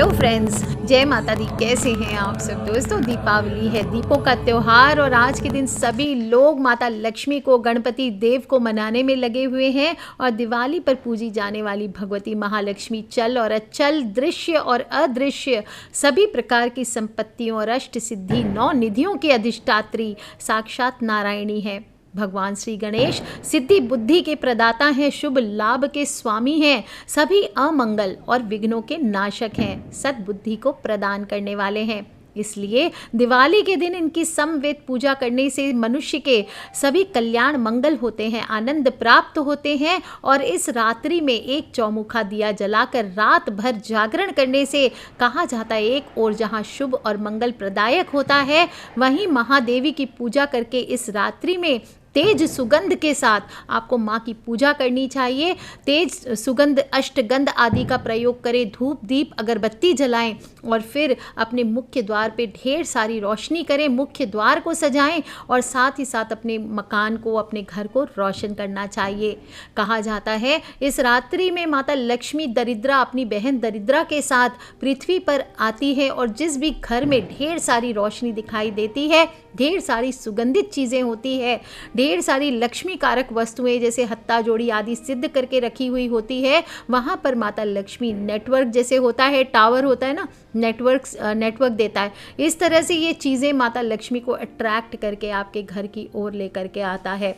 Hello friends, जय माता दी। कैसे हैं आप सब दोस्तों। दीपावली है, दीपों का त्योहार, और आज के दिन सभी लोग माता लक्ष्मी को, गणपति देव को मनाने में लगे हुए हैं। और दिवाली पर पूजी जाने वाली भगवती महालक्ष्मी चल और अचल, दृश्य और अदृश्य सभी प्रकार की संपत्तियों और अष्ट सिद्धि 9 निधियों की अधिष्ठात्री साक्षात नारायणी है। भगवान श्री गणेश सिद्धि बुद्धि के प्रदाता हैं, शुभ लाभ के स्वामी हैं, सभी अमंगल और विघ्नों के नाशक हैं, सद्बुद्धि को प्रदान करने वाले हैं। इसलिए दिवाली के दिन इनकी समवेत पूजा करने से मनुष्य के सभी कल्याण मंगल होते हैं, आनंद प्राप्त होते हैं। और इस रात्रि में एक चौमुखा दिया जलाकर रात भर जागरण करने से कहा जाता है, एक और जहां शुभ और मंगल प्रदायक होता है, वहीं महादेवी की पूजा करके इस रात्रि में तेज सुगंध के साथ आपको माँ की पूजा करनी चाहिए। तेज सुगंध, अष्टगंध आदि का प्रयोग करें, धूप दीप अगरबत्ती जलाएं और फिर अपने मुख्य द्वार पे ढेर सारी रोशनी करें, मुख्य द्वार को सजाएं और साथ ही साथ अपने मकान को, अपने घर को रोशन करना चाहिए। कहा जाता है इस रात्रि में माता लक्ष्मी दरिद्रा अपनी बहन दरिद्रा के साथ पृथ्वी पर आती है, और जिस भी घर में ढेर सारी रोशनी दिखाई देती है, ढेर सारी सुगंधित चीज़ें होती है, ढेर सारी लक्ष्मी कारक वस्तुएं जैसे हत्ता जोड़ी आदि सिद्ध करके रखी हुई होती है, वहाँ पर माता लक्ष्मी नेटवर्क जैसे होता है, टावर होता है ना, नेटवर्क देता है। इस तरह से ये चीज़ें माता लक्ष्मी को अट्रैक्ट करके आपके घर की ओर लेकर के आता है।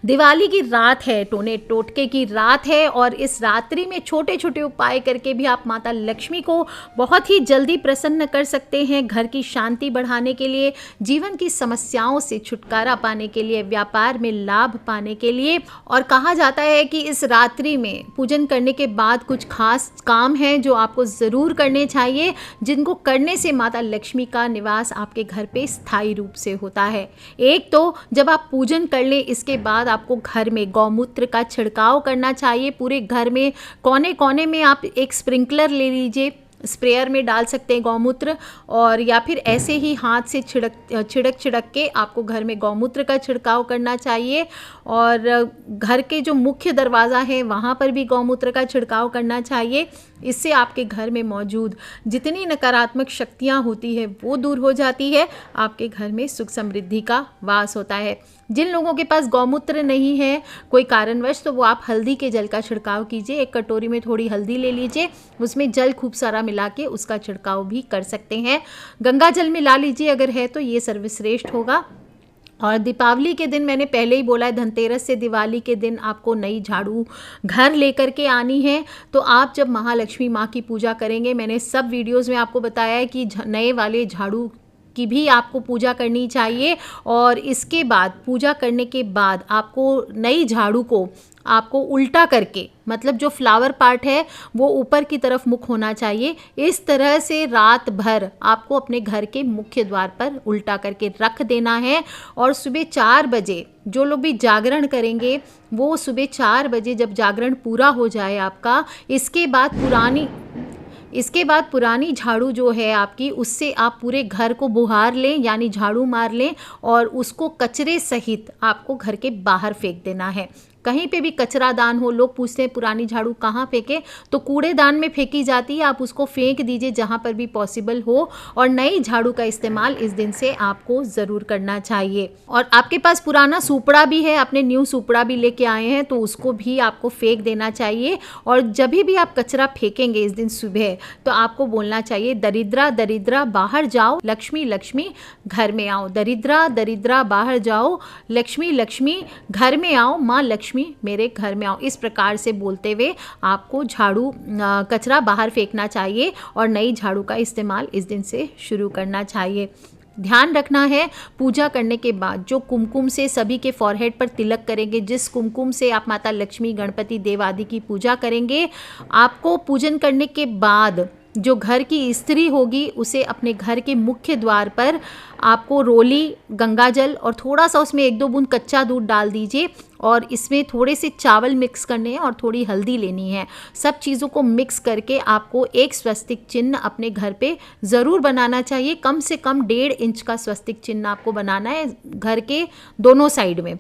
दिवाली की रात है, टोने टोटके की रात है, और इस रात्रि में छोटे छोटे उपाय करके भी आप माता लक्ष्मी को बहुत ही जल्दी प्रसन्न कर सकते हैं। घर की शांति बढ़ाने के लिए, जीवन की समस्याओं से छुटकारा पाने के लिए, व्यापार में लाभ पाने के लिए। और कहा जाता है कि इस रात्रि में पूजन करने के बाद कुछ खास काम हैं जो आपको ज़रूर करने चाहिए, जिनको करने से माता लक्ष्मी का निवास आपके घर पे स्थायी रूप से होता है। एक तो जब आप पूजन कर लें, इसके बाद आपको घर में गौमूत्र का छिड़काव करना चाहिए। पूरे घर में कोने कोने में आप एक स्प्रिंकलर ले लीजिए, स्प्रेयर में डाल सकते हैं गौमूत्र, और या फिर ऐसे ही हाथ से छिड़क के आपको घर में गौमूत्र का छिड़काव करना चाहिए। और घर के जो मुख्य दरवाज़ा है वहाँ पर भी गौमूत्र का छिड़काव करना चाहिए। इससे आपके घर में मौजूद जितनी नकारात्मक शक्तियाँ होती है वो दूर हो जाती है, आपके घर में सुख समृद्धि का वास होता है। जिन लोगों के पास गौमूत्र नहीं है कोई कारणवश, तो वो आप हल्दी के जल का छिड़काव कीजिए। एक कटोरी में थोड़ी हल्दी ले लीजिए, उसमें जल खूब सारा मिला के उसका छिड़काव भी कर सकते हैं। गंगा जल मिला लीजिए अगर है तो, ये सर्वश्रेष्ठ होगा। और दीपावली के दिन मैंने पहले ही बोला है, धनतेरस से दिवाली के दिन आपको नई झाड़ू घर लेकर के आनी है। तो आप जब महालक्ष्मी माँ की पूजा करेंगे, मैंने सब वीडियोस में आपको बताया है कि नए वाले झाड़ू की भी आपको पूजा करनी चाहिए। और इसके बाद, पूजा करने के बाद आपको नई झाड़ू को आपको उल्टा करके, मतलब जो फ्लावर पार्ट है वो ऊपर की तरफ मुख होना चाहिए। इस तरह से रात भर आपको अपने घर के मुख्य द्वार पर उल्टा करके रख देना है। और सुबह 4 बजे जो लोग भी जागरण करेंगे, वो सुबह 4 बजे जब जागरण पूरा हो जाए आपका, इसके बाद पुरानी झाड़ू जो है आपकी, उससे आप पूरे घर को बुहार लें, यानी झाड़ू मार लें, और उसको कचरे सहित आपको घर के बाहर फेंक देना है। कहीं पे भी कचरा दान हो, लोग पूछते हैं पुरानी झाड़ू कहाँ फेंके, तो कूड़ेदान में फेंकी जाती है, आप उसको फेंक दीजिए जहाँ पर भी पॉसिबल हो। और नई झाड़ू का इस्तेमाल इस दिन से आपको ज़रूर करना चाहिए। और आपके पास पुराना सूपड़ा भी है, आपने न्यू सूपड़ा भी लेके आए हैं, तो उसको भी आपको फेंक देना चाहिए। और जब भी आप कचरा फेंकेंगे इस दिन सुबह, तो आपको बोलना चाहिए, दरिद्रा दरिद्रा बाहर जाओ, लक्ष्मी लक्ष्मी घर में आओ। दरिद्रा दरिद्रा बाहर जाओ, लक्ष्मी लक्ष्मी घर में आओ, माँ लक्ष्मी मेरे घर में आओ। इस प्रकार से बोलते हुए आपको कचरा बाहर फेंकना चाहिए और नई झाड़ू का इस्तेमाल इस दिन से शुरू करना चाहिए। ध्यान रखना है, पूजा करने के बाद जो कुमकुम से सभी के फॉरहेड पर तिलक करेंगे, जिस कुमकुम से आप माता लक्ष्मी, गणपति देव आदि की पूजा करेंगे, आपको पूजन करने के बाद जो घर की स्त्री होगी उसे अपने घर के मुख्य द्वार पर आपको रोली, गंगाजल और थोड़ा सा उसमें 1-2 बूंद कच्चा दूध डाल दीजिए, और इसमें थोड़े से चावल मिक्स करने हैं और थोड़ी हल्दी लेनी है। सब चीज़ों को मिक्स करके आपको एक स्वस्तिक चिन्ह अपने घर पे ज़रूर बनाना चाहिए। कम से कम 1.5 इंच का स्वस्तिक चिन्ह आपको बनाना है घर के दोनों साइड में।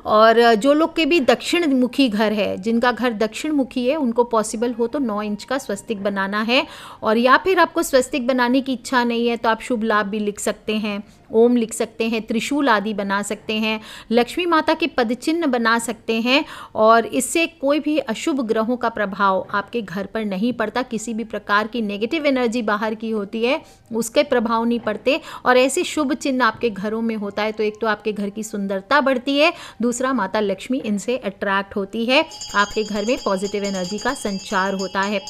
और जो लोग के भी दक्षिण मुखी घर है, जिनका घर दक्षिण मुखी है, उनको पॉसिबल हो तो 9 इंच का स्वस्तिक बनाना है। और या फिर आपको स्वस्तिक बनाने की इच्छा नहीं है तो आप शुभ लाभ भी लिख सकते हैं, ओम लिख सकते हैं, त्रिशूल आदि बना सकते हैं, लक्ष्मी माता के पदचिन्ह बना सकते हैं। और इससे कोई भी अशुभ ग्रहों का प्रभाव आपके घर पर नहीं पड़ता, किसी भी प्रकार की नेगेटिव एनर्जी बाहर की होती है उसके प्रभाव नहीं पड़ते। और ऐसे शुभ चिन्ह आपके घरों में होता है तो एक तो आपके घर की सुंदरता बढ़ती है, दूसरा माता लक्ष्मी इनसे अट्रैक्ट होती है, आपके घर में पॉजिटिव एनर्जी का संचार होता है।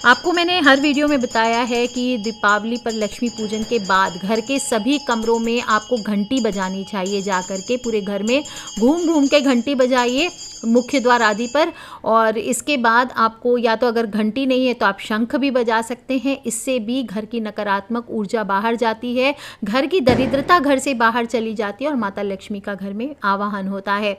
आपको मैंने हर वीडियो में बताया है कि दीपावली पर लक्ष्मी पूजन के बाद घर के सभी कमरों में आपको घंटी बजानी चाहिए, जा कर के पूरे घर में घूम घूम के घंटी बजाइए मुख्य द्वार आदि पर। और इसके बाद आपको या तो अगर घंटी नहीं है तो आप शंख भी बजा सकते हैं, इससे भी घर की नकारात्मक ऊर्जा बाहर जाती है, घर की दरिद्रता घर से बाहर चली जाती है और माता लक्ष्मी का घर में आवाहन होता है।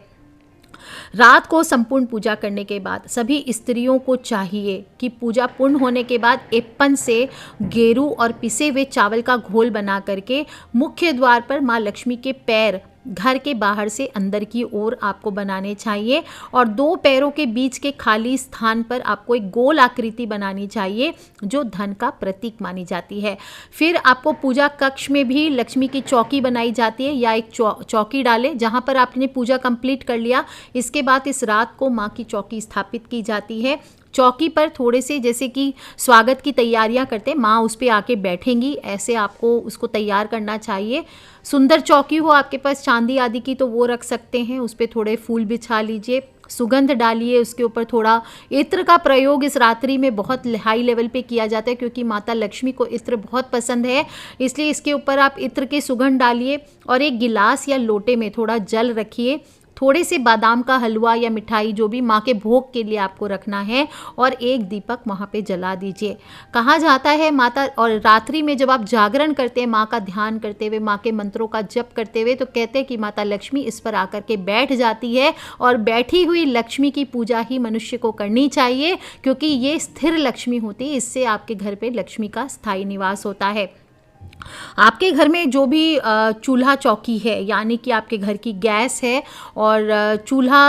रात को संपूर्ण पूजा करने के बाद सभी स्त्रियों को चाहिए कि पूजा पूर्ण होने के बाद एप्पन से गेरू और पिसे हुए चावल का घोल बना करके मुख्य द्वार पर माँ लक्ष्मी के पैर घर के बाहर से अंदर की ओर आपको बनाने चाहिए और 2 पैरों के बीच के खाली स्थान पर आपको एक गोल आकृति बनानी चाहिए जो धन का प्रतीक मानी जाती है। फिर आपको पूजा कक्ष में भी लक्ष्मी की चौकी बनाई जाती है या एक चौकी डालें जहाँ पर आपने पूजा कंप्लीट कर लिया। इसके बाद इस रात को माँ की चौकी स्थापित की जाती है। चौकी पर थोड़े से जैसे कि स्वागत की तैयारियां करते हैं, माँ उस पर आके बैठेंगी, ऐसे आपको उसको तैयार करना चाहिए। सुंदर चौकी हो आपके पास चांदी आदि की तो वो रख सकते हैं, उस पर थोड़े फूल बिछा लीजिए, सुगंध डालिए, उसके ऊपर थोड़ा इत्र का प्रयोग इस रात्रि में बहुत हाई लेवल पे किया जाता है क्योंकि माता लक्ष्मी को इत्र बहुत पसंद है, इसलिए इसके ऊपर आप इत्र के सुगंध डालिए। और एक गिलास या लोटे में थोड़ा जल रखिए, थोड़े से बादाम का हलवा या मिठाई जो भी माँ के भोग के लिए आपको रखना है और एक दीपक वहाँ पे जला दीजिए। कहा जाता है माता, और रात्रि में जब आप जागरण करते हैं माँ का ध्यान करते हुए, माँ के मंत्रों का जप करते हुए, तो कहते हैं कि माता लक्ष्मी इस पर आकर के बैठ जाती है और बैठी हुई लक्ष्मी की पूजा ही मनुष्य को करनी चाहिए क्योंकि ये स्थिर लक्ष्मी होती है, इससे आपके घर पे लक्ष्मी का स्थायी निवास होता है। आपके घर में जो भी चूल्हा चौकी है, यानी कि आपके घर की गैस है और चूल्हा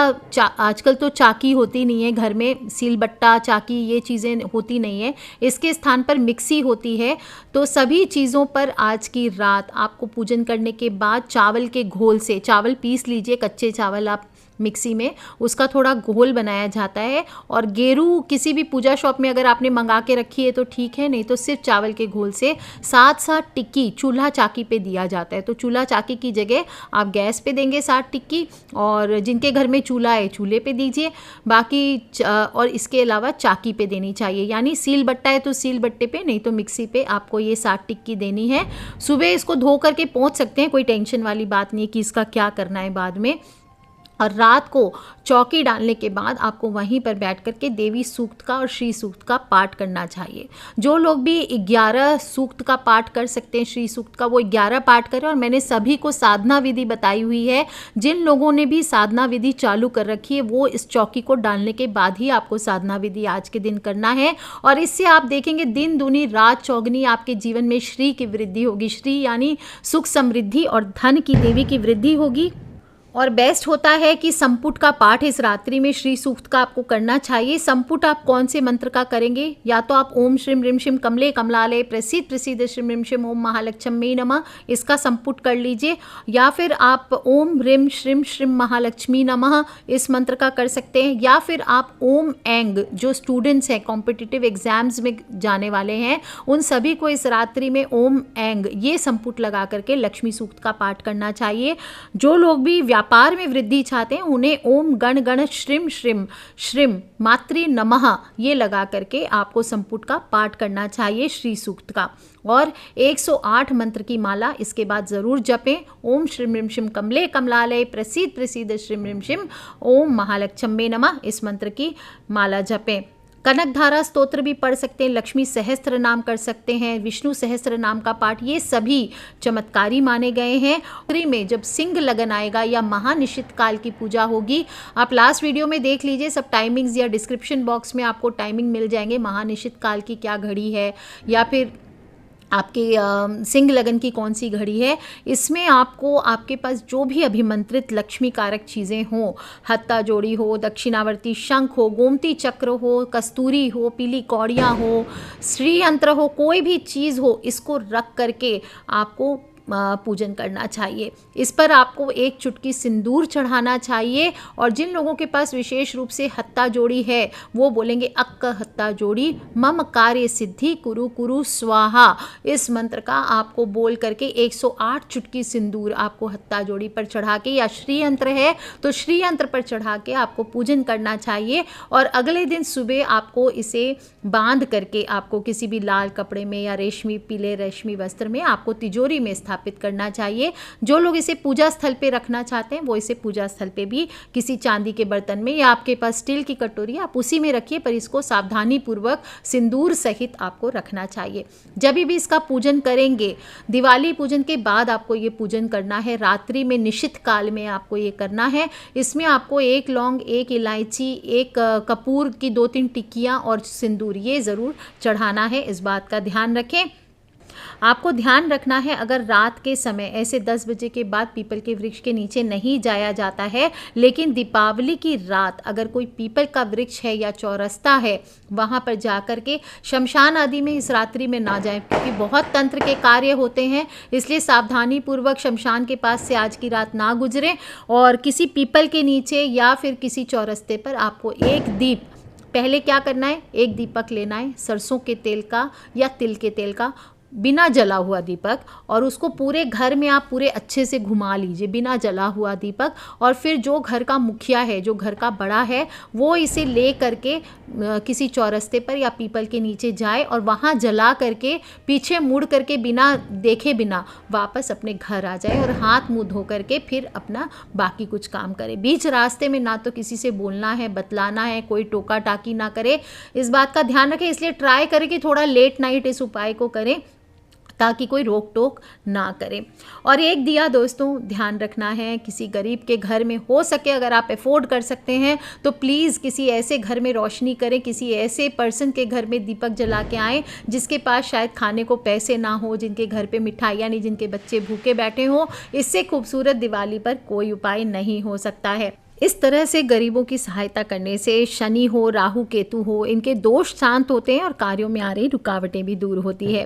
आजकल तो चाकी होती नहीं है घर में, सीलबट्टा चाकी ये चीज़ें होती नहीं है, इसके स्थान पर मिक्सी होती है। तो सभी चीज़ों पर आज की रात आपको पूजन करने के बाद चावल के घोल से चावल पीस लीजिए, कच्चे चावल आप मिक्सी में, उसका थोड़ा घोल बनाया जाता है। और गेरू किसी भी पूजा शॉप में अगर आपने मंगा के रखी है तो ठीक है, नहीं तो सिर्फ चावल के घोल से साथ साथ टिक्की चूल्हा चाकी पे दिया जाता है। तो चूल्हा चाकी की जगह आप गैस पे देंगे 7 टिक्की, और जिनके घर में चूल्हा है चूल्हे पे दीजिए, बाकी और इसके अलावा चाकी पे देनी चाहिए, यानी सील बट्टा है तो सील बट्टे पे, नहीं तो मिक्सी पे आपको ये 7 टिक्की देनी है। सुबह इसको धो करके पहुँच सकते हैं, कोई टेंशन वाली बात नहीं है कि इसका क्या करना है बाद में। और रात को चौकी डालने के बाद आपको वहीं पर बैठ कर के देवी सूक्त का और श्री सूक्त का पाठ करना चाहिए। जो लोग भी 11 सूक्त का पाठ कर सकते हैं, श्री सूक्त का, वो 11 पाठ करें। और मैंने सभी को साधना विधि बताई हुई है, जिन लोगों ने भी साधना विधि चालू कर रखी है वो इस चौकी को डालने के बाद ही आपको साधना विधि आज के दिन करना है। और इससे आप देखेंगे दिन दूनी रात चौगनी आपके जीवन में श्री की वृद्धि होगी। श्री यानी सुख समृद्धि और धन की देवी की वृद्धि होगी। और बेस्ट होता है कि संपुट का पाठ इस रात्रि में श्री सूक्त का आपको करना चाहिए। संपुट आप कौन से मंत्र का करेंगे, या तो आप ओम श्रीम ह्रीम श्रीम कमले कमलालय प्रसीद प्रसीद श्रीम ह्रीम श्रीम ओम महालक्ष्मी नमः इसका संपुट कर लीजिए, या फिर आप ओम ह्रीम श्रीम श्रीम महालक्ष्मी नमः इस मंत्र का कर सकते हैं, या फिर आप ओम एंग, जो स्टूडेंट्स हैं कॉम्पिटिटिव एग्जाम्स में जाने वाले हैं उन सभी को इस रात्रि में ओम एंग ये संपुट लगा करके लक्ष्मी सूक्त का पाठ करना चाहिए। जो लोग भी व्यापार में वृद्धि चाहते हैं उन्हें ओम गण गण श्रीम श्रीम श्रीम मातृ नमः ये लगा करके आपको संपुट का पाठ करना चाहिए श्री सूक्त का। और 108 मंत्र की माला इसके बाद ज़रूर जपें। ओम श्रीम ह्रीम श्रीम कमले कमलालय प्रसीद प्रसीद श्रीम ह्रीम श्रीम ओम महालक्ष्मी नमः इस मंत्र की माला जपें। कनकधारा स्तोत्र भी पढ़ सकते हैं, लक्ष्मी सहस्त्र नाम कर सकते हैं, विष्णु सहस्त्र नाम का पाठ, ये सभी चमत्कारी माने गए हैं। उत्तरी में जब सिंह लगन आएगा या महानिशित काल की पूजा होगी, आप लास्ट वीडियो में देख लीजिए, सब टाइमिंग्स या डिस्क्रिप्शन बॉक्स में आपको टाइमिंग मिल जाएंगे, महानिशित काल की क्या घड़ी है, या फिर आपके सिंह लगन की कौन सी घड़ी है, इसमें आपको आपके पास जो भी अभिमंत्रित लक्ष्मी कारक चीज़ें हों, हत्ता जोड़ी हो, दक्षिणावर्ती शंख हो, गोमती चक्र हो, कस्तूरी हो, पीली कौड़ियाँ हो, श्री यंत्र हो, कोई भी चीज़ हो, इसको रख करके आपको पूजन करना चाहिए। इस पर आपको एक चुटकी सिंदूर चढ़ाना चाहिए। और जिन लोगों के पास विशेष रूप से हत्ता जोड़ी है वो बोलेंगे अक्क हत्ता जोड़ी मम कार्य सिद्धि कुरु कुरु स्वाहा। इस मंत्र का आपको बोल करके 108 चुटकी सिंदूर आपको हत्ता जोड़ी पर चढ़ा के, या श्री यंत्र है तो श्री यंत्र पर चढ़ा के आपको पूजन करना चाहिए। और अगले दिन सुबह आपको इसे बांध करके आपको किसी भी लाल कपड़े में या रेशमी पीले रेशमी वस्त्र में आपको तिजोरी में स्थापित करना चाहिए। जो लोग इसे पूजा स्थल पे रखना चाहते हैं वो इसे पूजा स्थल पे भी किसी चांदी के बर्तन में या आपके पास स्टील की कटोरी आप उसी में रखिए, पर इसको सावधानी पूर्वक सिंदूर सहित आपको रखना चाहिए। जब भी इसका पूजन करेंगे, दिवाली पूजन के बाद आपको ये पूजन करना है, रात्रि में निशित काल में आपको ये करना है। इसमें आपको 1 लौंग, 1 इलायची, 1 कपूर की 2-3 टिक्कियाँ और सिंदूर ये ज़रूर चढ़ाना है। इस बात का ध्यान रखें। आपको ध्यान रखना है, अगर रात के समय ऐसे 10 बजे के बाद पीपल के वृक्ष के नीचे नहीं जाया जाता है, लेकिन दीपावली की रात अगर कोई पीपल का वृक्ष है या चौरस्ता है वहाँ पर जा कर के शमशान आदि में इस रात्रि में ना जाएं, क्योंकि बहुत तंत्र के कार्य होते हैं। इसलिए सावधानी पूर्वक शमशान के पास से आज की रात ना गुजरें। और किसी पीपल के नीचे या फिर किसी चौरस्ते पर आपको एक दीप, पहले क्या करना है, एक दीपक लेना है सरसों के तेल का या तिल के तेल का, बिना जला हुआ दीपक, और उसको पूरे घर में आप पूरे अच्छे से घुमा लीजिए, बिना जला हुआ दीपक। और फिर जो घर का मुखिया है, जो घर का बड़ा है, वो इसे ले करके किसी चौरस्ते पर या पीपल के नीचे जाए और वहाँ जला करके पीछे मुड़ करके बिना देखे बिना वापस अपने घर आ जाए और हाथ मुंह धो करके फिर अपना बाकी कुछ काम करे। बीच रास्ते में ना तो किसी से बोलना है, बतलाना है, कोई टोका टाकी ना करे, इस बात का ध्यान रखें। इसलिए ट्राई करें कि थोड़ा लेट नाइट इस उपाय को करें ताकि कोई रोक टोक ना करे। और एक दिया दोस्तों ध्यान रखना है, किसी गरीब के घर में हो सके, अगर आप अफोर्ड कर सकते हैं तो प्लीज़ किसी ऐसे घर में रोशनी करें, किसी ऐसे पर्सन के घर में दीपक जला के आएँ जिसके पास शायद खाने को पैसे ना हो, जिनके घर पे मिठाइयाँ नहीं, जिनके बच्चे भूखे बैठे हों। इससे खूबसूरत दिवाली पर कोई उपाय नहीं हो सकता है। इस तरह से गरीबों की सहायता करने से शनि हो, राहु केतु हो, इनके दोष शांत होते हैं और कार्यों में आ रही रुकावटें भी दूर होती है।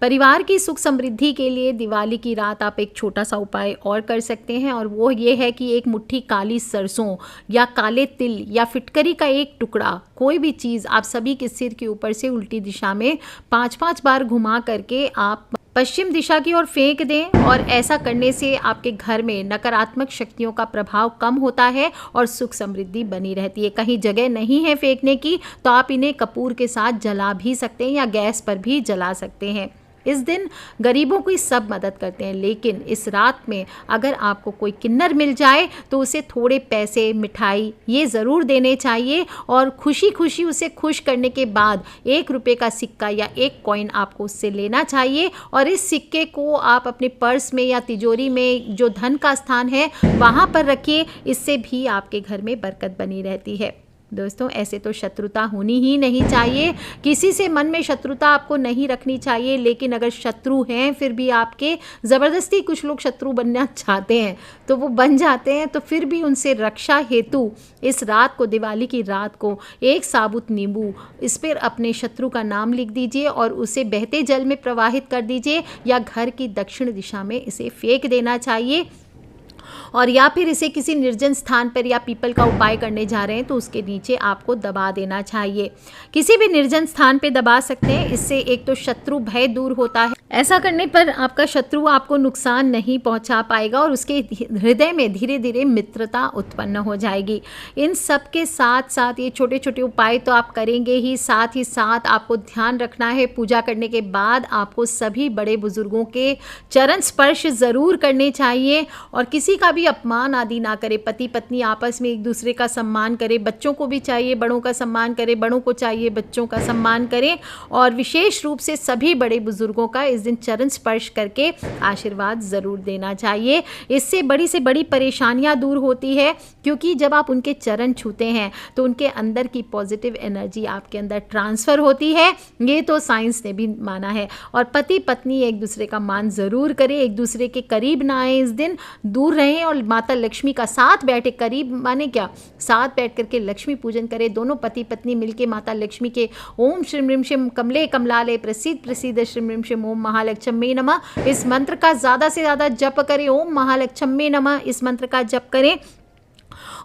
परिवार की सुख समृद्धि के लिए दिवाली की रात आप एक छोटा सा उपाय और कर सकते हैं, और वो ये है कि एक मुट्ठी काली सरसों या काले तिल या फिटकरी का एक टुकड़ा, कोई भी चीज़ आप सभी के सिर के ऊपर से उल्टी दिशा में 5-5 बार घुमा करके आप पश्चिम दिशा की ओर फेंक दें। और ऐसा करने से आपके घर में नकारात्मक शक्तियों का प्रभाव कम होता है और सुख समृद्धि बनी रहती है। कहीं जगह नहीं है फेंकने की तो आप इन्हें कपूर के साथ जला भी सकते हैं या गैस पर भी जला सकते हैं। इस दिन गरीबों की सब मदद करते हैं, लेकिन इस रात में अगर आपको कोई किन्नर मिल जाए तो उसे थोड़े पैसे, मिठाई ये ज़रूर देने चाहिए। और खुशी खुशी उसे खुश करने के बाद 1 रुपये का सिक्का या 1 कॉइन आपको उससे लेना चाहिए, और इस सिक्के को आप अपने पर्स में या तिजोरी में जो धन का स्थान है वहाँ पर रखिए। इससे भी आपके घर में बरकत बनी रहती है। दोस्तों ऐसे तो शत्रुता होनी ही नहीं चाहिए, किसी से मन में शत्रुता आपको नहीं रखनी चाहिए। लेकिन अगर शत्रु हैं फिर भी आपके, ज़बरदस्ती कुछ लोग शत्रु बनना चाहते हैं तो वो बन जाते हैं, तो फिर भी उनसे रक्षा हेतु इस रात को, दिवाली की रात को, 1 साबुत नींबू, इस पर अपने शत्रु का नाम लिख दीजिए और उसे बहते जल में प्रवाहित कर दीजिए, या घर की दक्षिण दिशा में इसे फेंक देना चाहिए। और या फिर इसे किसी निर्जन स्थान पर या पीपल का उपाय करने जा रहे हैं तो उसके नीचे आपको दबा देना चाहिए। किसी भी निर्जन स्थान पे दबा सकते हैं, इससे एक तो शत्रु भय दूर होता है। ऐसा करने पर आपका शत्रु आपको नुकसान नहीं पहुंचा पाएगा और उसके हृदय में धीरे धीरे मित्रता उत्पन्न हो जाएगी। इन सब के साथ साथ ये छोटे छोटे उपाय तो आप करेंगे ही साथ आपको ध्यान रखना है, पूजा करने के बाद आपको सभी बड़े बुजुर्गों के चरण स्पर्श ज़रूर करने चाहिए और किसी का भी अपमान आदि ना करे। पति पत्नी आपस में एक दूसरे का सम्मान करे, बच्चों को भी चाहिए बड़ों का सम्मान करे, बड़ों को चाहिए बच्चों का सम्मान करें, और विशेष रूप से सभी बड़े बुजुर्गों का इस दिन चरण स्पर्श करके आशीर्वाद ज़रूर देना चाहिए। इससे बड़ी से बड़ी परेशानियां दूर होती है, क्योंकि जब आप उनके चरण छूते हैं तो उनके अंदर की पॉजिटिव एनर्जी आपके अंदर ट्रांसफ़र होती है। ये तो साइंस ने भी माना है। और पति पत्नी एक दूसरे का मान ज़रूर करें, एक दूसरे के करीब ना आए, इस दिन दूर रहें और माता लक्ष्मी का साथ बैठे, करीब माने क्या, साथ बैठ करके लक्ष्मी पूजन करें। दोनों पति पत्नी मिलके माता लक्ष्मी के ओम श्रीं ह्रीं शिम कमले कमलाले प्रसीद प्रसीद श्रीं ह्रीं शिम ओम महालक्ष्मी नमः इस मंत्र का ज़्यादा से ज़्यादा जप करें। ओम महालक्ष्मी नमः इस मंत्र का जप करें।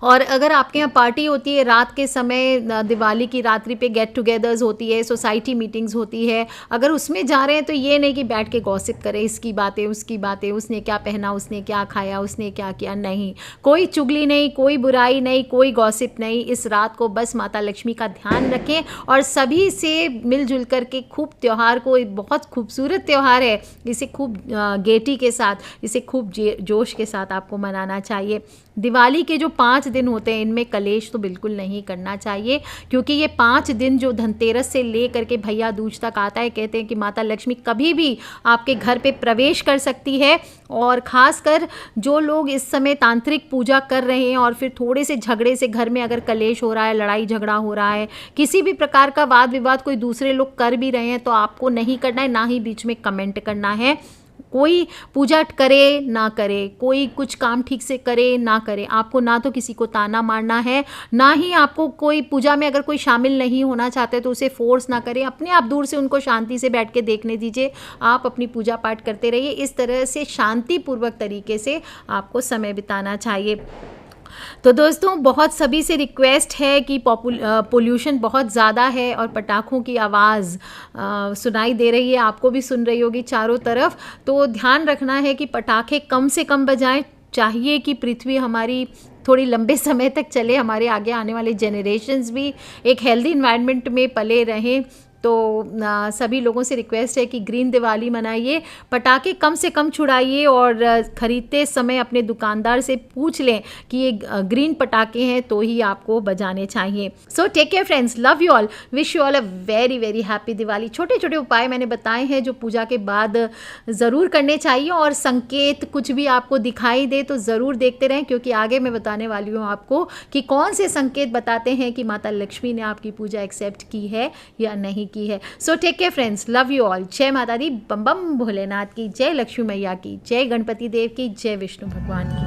और अगर आपके यहाँ पार्टी होती है रात के समय, दिवाली की रात्रि पे गेट टुगेदर्स होती है, सोसाइटी मीटिंग्स होती है, अगर उसमें जा रहे हैं तो ये नहीं कि बैठ के गॉसिप करें, इसकी बातें उसकी बातें, उसने क्या पहना, उसने क्या खाया, उसने क्या किया, नहीं, कोई चुगली नहीं, कोई बुराई नहीं, कोई गॉसिप नहीं। इस रात को बस माता लक्ष्मी का ध्यान रखें और सभी से मिलजुल करके खूब त्यौहार को, एक बहुत खूबसूरत त्यौहार है, इसे खूब गेटी के साथ, इसे खूब जोश के साथ आपको मनाना चाहिए। दिवाली के जो 5 दिन होते हैं इनमें कलेश तो बिल्कुल नहीं करना चाहिए, क्योंकि ये 5 दिन जो धनतेरस से ले करके भैया दूज तक आता है, कहते हैं कि माता लक्ष्मी कभी भी आपके घर पे प्रवेश कर सकती है। और ख़ासकर जो लोग इस समय तांत्रिक पूजा कर रहे हैं और फिर थोड़े से झगड़े से घर में अगर कलेश हो रहा है, लड़ाई झगड़ा हो रहा है, किसी भी प्रकार का वाद विवाद कोई दूसरे लोग कर भी रहे हैं, तो आपको नहीं करना है, ना ही बीच में कमेंट करना है। कोई पूजा करे ना करे, कोई कुछ काम ठीक से करे ना करे, आपको ना तो किसी को ताना मारना है, ना ही आपको कोई पूजा में अगर कोई शामिल नहीं होना चाहते तो उसे फोर्स ना करें। अपने आप दूर से उनको शांति से बैठ के देखने दीजिए, आप अपनी पूजा पाठ करते रहिए। इस तरह से शांतिपूर्वक तरीके से आपको समय बिताना चाहिए। तो दोस्तों, बहुत सभी से रिक्वेस्ट है कि पोल्यूशन बहुत ज़्यादा है और पटाखों की आवाज़ सुनाई दे रही है, आपको भी सुन रही होगी चारों तरफ, तो ध्यान रखना है कि पटाखे कम से कम बजाएं। चाहिए कि पृथ्वी हमारी थोड़ी लंबे समय तक चले, हमारे आगे आने वाले जेनरेशन्स भी एक हेल्दी इन्वायरमेंट में पले रहें। तो सभी लोगों से रिक्वेस्ट है कि ग्रीन दिवाली मनाइए, पटाखे कम से कम छुड़ाइए और ख़रीदते समय अपने दुकानदार से पूछ लें कि ये ग्रीन पटाखे हैं तो ही आपको बजाने चाहिए। So take care friends, love you all, wish you all a very very happy Diwali. छोटे छोटे उपाय मैंने बताए हैं जो पूजा के बाद ज़रूर करने चाहिए, और संकेत कुछ भी आपको दिखाई दे तो ज़रूर देखते रहें, क्योंकि आगे मैं बताने वाली हूँ आपको कि कौन से संकेत बताते हैं कि माता लक्ष्मी ने आपकी पूजा एक्सेप्ट की है या नहीं की है। So take care friends, love you all. जय माता दी, बम बम भोलेनाथ की जय, लक्ष्मी मैया की जय, गणपति देव की जय, विष्णु भगवान की।